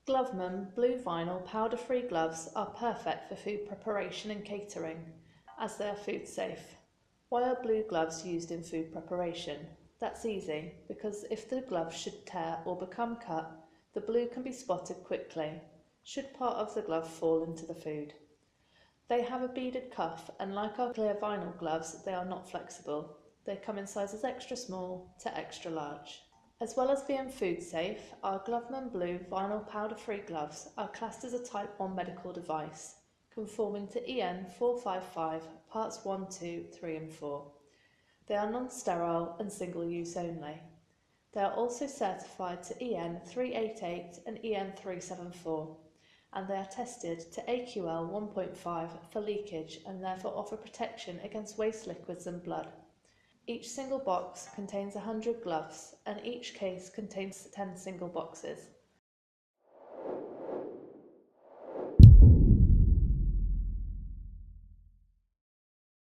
Gloveman blue vinyl powder-free gloves are perfect for food preparation and catering, as they are food safe. Why are blue gloves used in food preparation? That's easy, because if the glove should tear or become cut, the blue can be spotted quickly, should part of the glove fall into the food. They have a beaded cuff, and like our clear vinyl gloves, they are not flexible. They come in sizes extra small to extra large. As well as being food safe, our Gloveman blue vinyl powder-free gloves are classed as a Type 1 medical device, conforming to EN 455 parts 1, 2, 3 and 4. They are non-sterile and single-use only. They are also certified to EN 388 and EN 374, and they are tested to AQL 1.5 for leakage and therefore offer protection against waste liquids and blood. Each single box contains 100 gloves, and each case contains 10 single boxes.